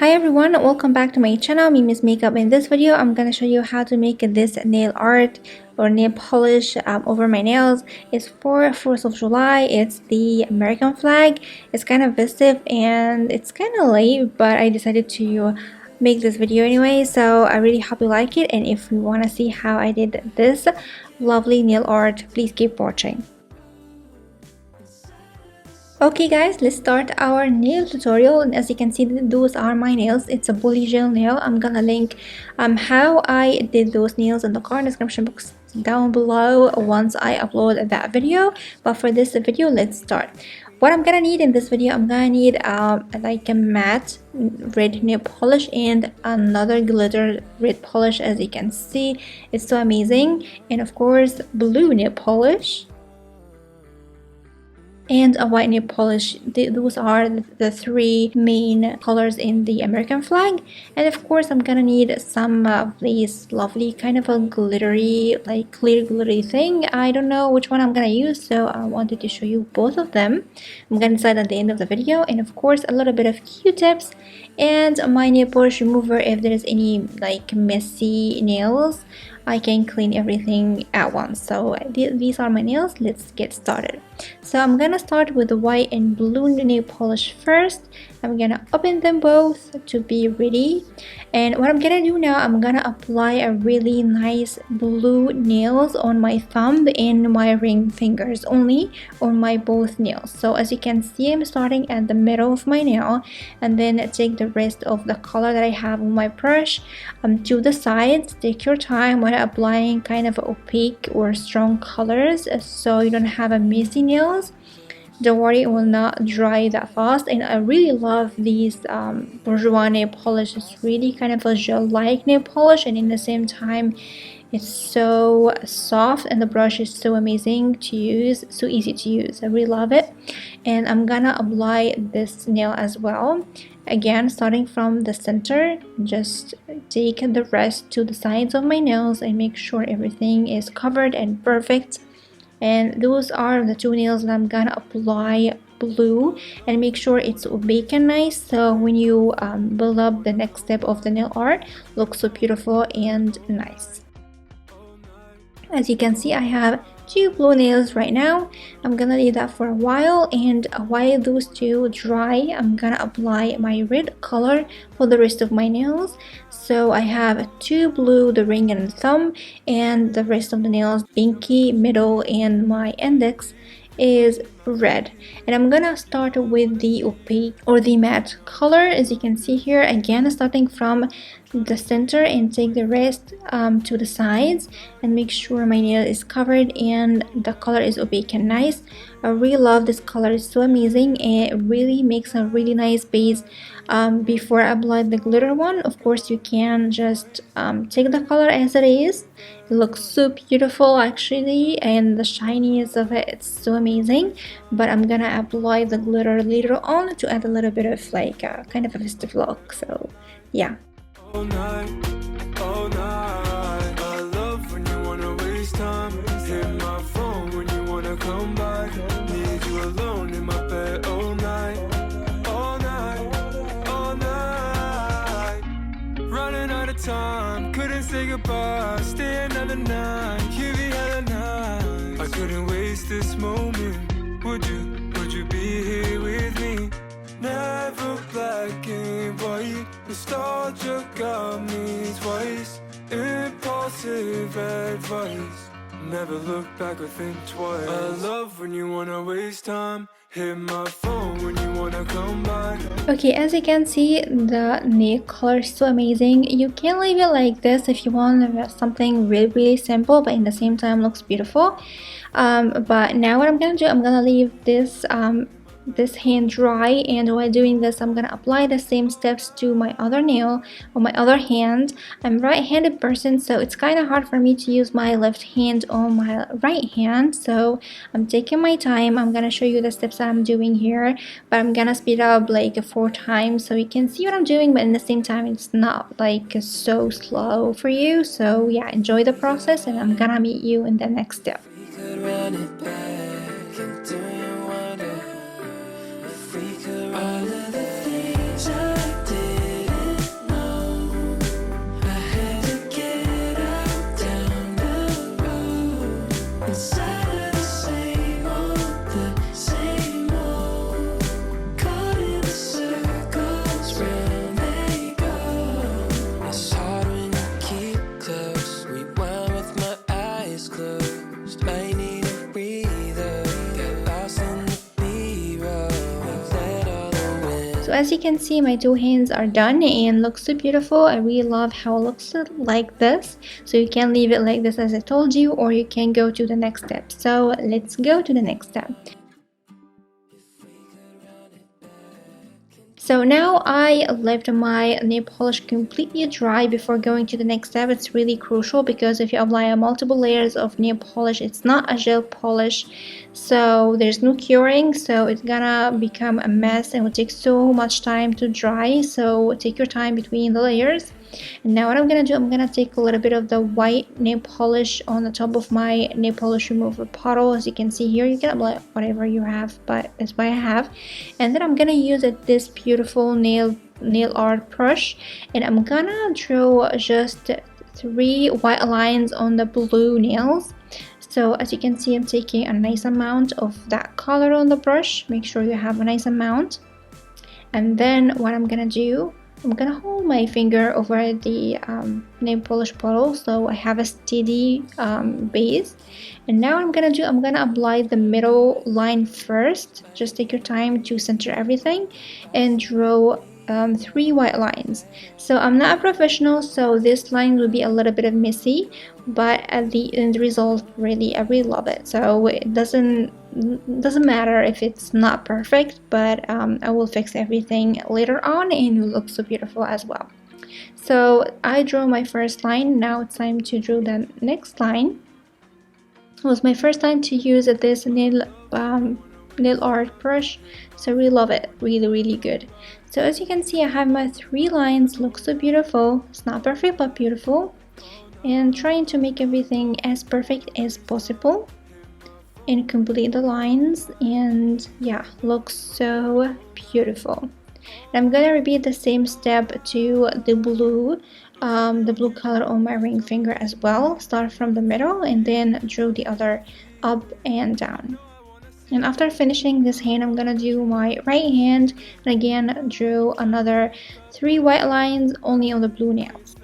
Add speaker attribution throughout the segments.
Speaker 1: Hi everyone, welcome back to my channel, Mimi's Makeup. In this video, I'm gonna show you how to make this nail art or nail polish over my nails. It's for 4th of July. It's the American flag. It's kind of festive and it's kind of late, but I decided to make this video anyway. So I really hope you like it, and if you want to see how I did this lovely nail art, please keep watching. Okay guys, let's start our nail tutorial, and as you can see, those are my nails. It's a poly gel nail. I'm gonna link how I did those nails in the card description box down below once I upload that video. But for this video, let's start. What I'm gonna need in this video, I'm gonna need like a matte red nail polish and another glitter red polish. As you can see, it's so amazing. And of course, blue nail polish and a white nail polish. Those are the three main colors in the American flag. And of course, I'm gonna need some of these lovely kind of a glittery, like clear glittery thing. I don't know which one I'm gonna use, so I wanted to show you both of them. I'm gonna decide at the end of the video. And of course, a little bit of Q-tips and my nail polish remover if there is any like messy nails. I can clean everything at once. So these are my nails. Let's get started. So I'm gonna start with the white and blue nail polish first. I'm gonna open them both to be ready. And what I'm gonna do now, I'm gonna apply a really nice blue nails on my thumb and my ring fingers, only on my both nails. So as you can see, I'm starting at the middle of my nail and then take the rest of the color that I have on my brush to the sides. Take your time when applying kind of opaque or strong colors so you don't have a messy nails. Don't worry, it will not dry that fast. And I really love these bourgeois nail polish. It's really kind of a gel-like nail polish, and in the same time it's so soft, and the brush is so amazing to use, so easy to use. I really love it. And I'm gonna apply this nail as well. Again, starting from the center, just take the rest to the sides of my nails and make sure everything is covered and perfect. And those are the two nails that I'm gonna apply blue, and make sure it's opaque and nice, so when you build up the next step of the nail art, looks so beautiful and nice. As you can see, I have two blue nails right now. I'm gonna leave that for a while, and while those two dry, I'm gonna apply my red color for the rest of my nails. So I have two blue, the ring and the thumb, and the rest of the nails, pinky, middle, and my index is red. And I'm gonna start with the opaque or the matte color, as you can see here. Again, starting from the center and take the rest to the sides, and make sure my nail is covered and the color is opaque and nice. I really love this color. It's so amazing, and it really makes a really nice base before I apply the glitter one. Of course, you can just take the color as it is. It looks so beautiful actually, and the shininess of it, it's so amazing. But I'm gonna apply the glitter later on to add a little bit of like kind of a festive look. So yeah.
Speaker 2: All night, all night. I love when you wanna waste time. Hit my phone when you wanna come back. Need you alone in my bed all night, all night, all night. Running out of time, couldn't say goodbye. Stay another night, you be hella nice. I couldn't waste this moment. Would you be here with me? Never black and white. Nostalgia got me twice. Impulsive advice. Never look back or think twice. I love when you wanna waste time. Hit my phone when you wanna come back.
Speaker 1: Okay, as you can see, the nail color is so amazing. You can leave it like this if you want something really simple, but in the same time looks beautiful. But now what I'm gonna do, I'm gonna leave this hand dry, and while doing this, I'm gonna apply the same steps to my other nail on my other hand. I'm right-handed person, so it's kind of hard for me to use my left hand on my right hand, so I'm taking my time. I'm gonna show you the steps that I'm doing here, but I'm gonna speed up like 4 times so you can see what I'm doing, but in the same time it's not like so slow for you. So yeah, enjoy the process, and I'm gonna meet you in the next step.
Speaker 2: All of the things I did
Speaker 1: So as you can see, my two hands are done and looks so beautiful. I really love how it looks like this. So you can leave it like this as I told you, or you can go to the next step. So let's go to the next step. So now I left my nail polish completely dry before going to the next step. It's really crucial because if you apply multiple layers of nail polish, it's not a gel polish, so there's no curing, so it's gonna become a mess and will take so much time to dry. So take your time between the layers. And now what I'm gonna do, I'm gonna take a little bit of the white nail polish on the top of my nail polish remover bottle. As you can see here, you can apply whatever you have, but that's what I have. And then I'm gonna use this beautiful nail art brush, and I'm gonna draw just 3 white lines on the blue nails. So as you can see, I'm taking a nice amount of that color on the brush. Make sure you have a nice amount. And then what I'm gonna do, I'm gonna hold my finger over the nail polish bottle so I have a steady base. And now what I'm gonna do, I'm gonna apply the middle line first. Just take your time to center everything and draw 3 white lines. So I'm not a professional, so this line will be a little bit messy, but at the end result, I really love it. So it doesn't matter if it's not perfect, but I will fix everything later on and it will look so beautiful as well. So I drew my first line. Now it's time to draw the next line. It was my first time to use this nail art brush, so I really love it. Really good. So as you can see, I have my 3 lines. Look so beautiful. It's not perfect but beautiful, and trying to make everything as perfect as possible and complete the lines, and yeah, looks so beautiful. And I'm gonna repeat the same step to the blue color on my ring finger as well. Start from the middle and then draw the other up and down. And after finishing this hand, I'm gonna do my right hand and again draw another 3 white lines only on the blue nails.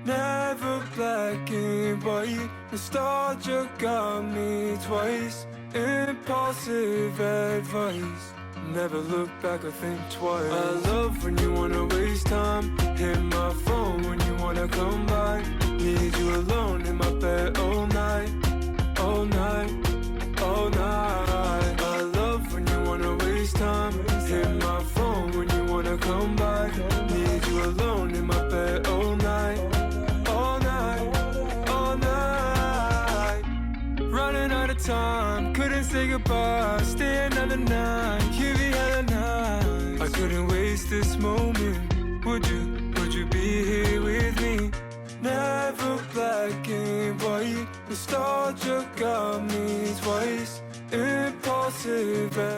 Speaker 2: Never black and white, nostalgia got me twice. Impulsive advice, never look back or think twice. I love when you wanna waste time, hit my phone when you wanna come by. Need you alone in my bed all night, all night, all night. I love when you wanna waste time, hit my phone when you wanna come by. Need you alone in my bed all night, all night, all night. Running out of time, couldn't say goodbye, stay another night, you be hella nice. I couldn't waste this moment, would you be here with me? Never black and white, nostalgia got me twice.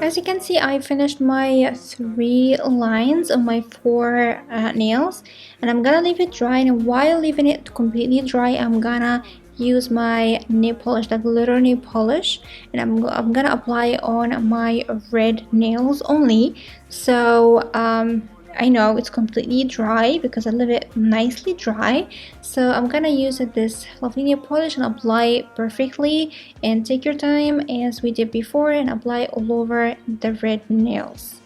Speaker 1: As you can see, I finished my 3 lines on my 4 nails, and I'm gonna leave it dry. And while leaving it completely dry, I'm gonna use my nail polish, the glitter nail polish, and I'm gonna apply on my red nails only. So I know it's completely dry because I leave it nicely dry. So I'm gonna use this lovely nail polish and apply it perfectly, and take your time as we did before and apply all over the red nails.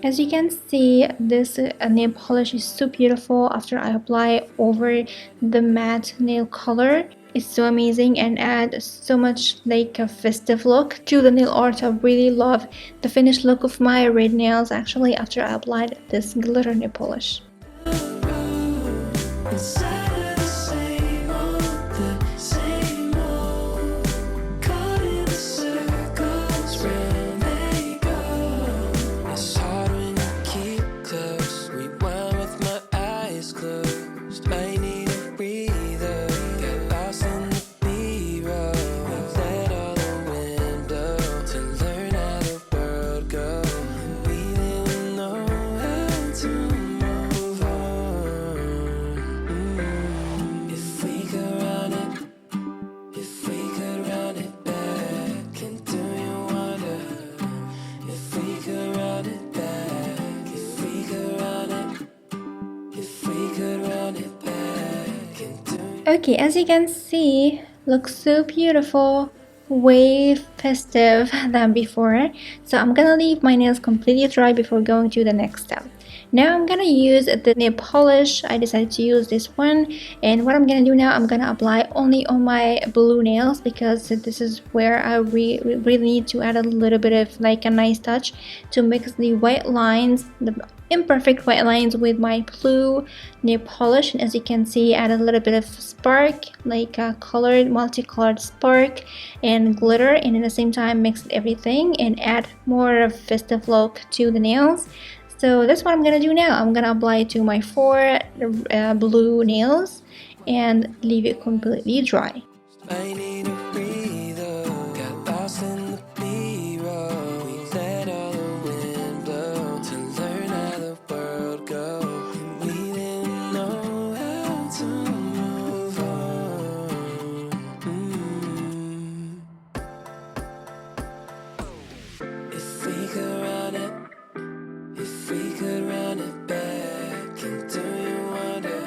Speaker 1: As you can see, this nail polish is so beautiful after I apply over the matte nail color. It's so amazing and add so much like a festive look to the nail art. I really love the finished look of my red nails actually after I applied this glitter nail polish. Okay, as you can see, looks so beautiful, way festive than before. So I'm gonna leave my nails completely dry before going to the next step. Now I'm gonna use the nail polish. I decided to use this one, and what I'm gonna do now, I'm gonna apply only on my blue nails because this is where I really need to add a little bit of like a nice touch to mix the white lines, the imperfect white lines with my blue nail polish. And as you can see, add a little bit of spark, like a colored, multicolored spark and glitter, and at the same time mix everything and add more of festive look to the nails. So that's what I'm gonna do now. I'm gonna apply it to my 4 blue nails and leave it completely dry.
Speaker 2: I need a breather. Got lost in the B-roll. We let all the wind blow to learn how the world goes. We didn't know how to move on. If we could run it, if we could run it back, and do you wonder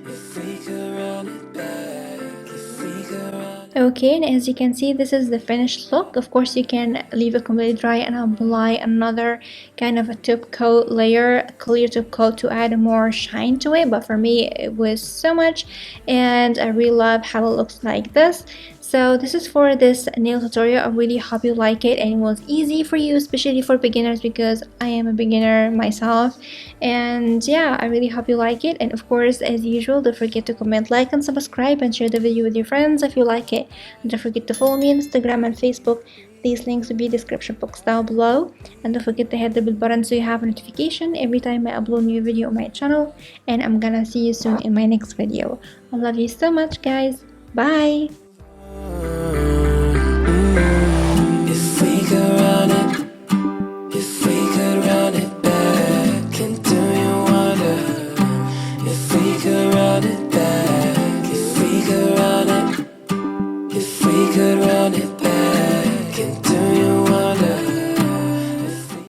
Speaker 2: if we could run it back, if we could run it.
Speaker 1: Okay, and as you can see, this is the finished look. Of course, you can leave it completely dry and apply another kind of a top coat layer, a clear top coat to add more shine to it. But for me, it was so much, and I really love how it looks like this. So this is for this nail tutorial. I really hope you like it and it was easy for you, especially for beginners, because I am a beginner myself. And yeah, I really hope you like it. And of course, as usual, don't forget to comment, like, and subscribe, and share the video with your friends if you like it. And don't forget to follow me on Instagram and Facebook. These links will be in the description box down below. And don't forget to hit the bell button so you have a notification every time I upload a new video on my channel. And I'm gonna see you soon in my next video. I love you so much, guys. Bye!